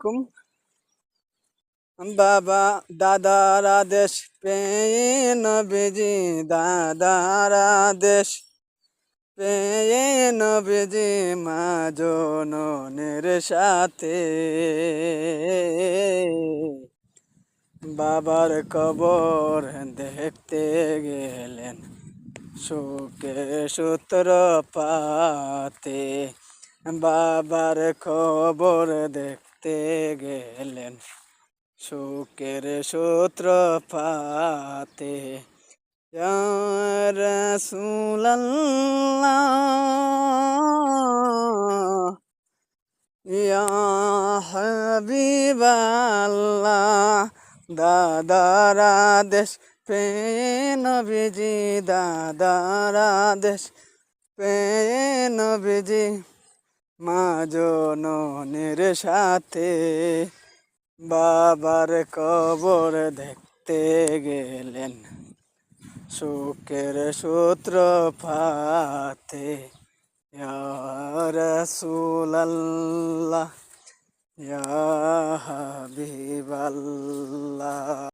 আলাইকুম। বাবা দাদারা দেশ পেয়ে নবীজি, দাদারা দেশ পেয়ে নবীজি মা জননের সাথে বাবার কবর দেখতে গেলেন সুখে সূত্র পাতে। বাবার খবর দেখতে গেলেন সুখের সূত্র পাতে। ইয়া রাসূলাল্লাহ, ইয়া হাবিবাল্লাহ, দাদারা দেশ পেয়ে নবীজি, দাদারা দেশ পেয়ে নবীজি মা জননের সাথে বাবার কবর দেখতে গেলেন সুখের সূত্র পাতে। ইয়া রাসূলাল্লাহ, ইয়া হাবিবাল্লাহ।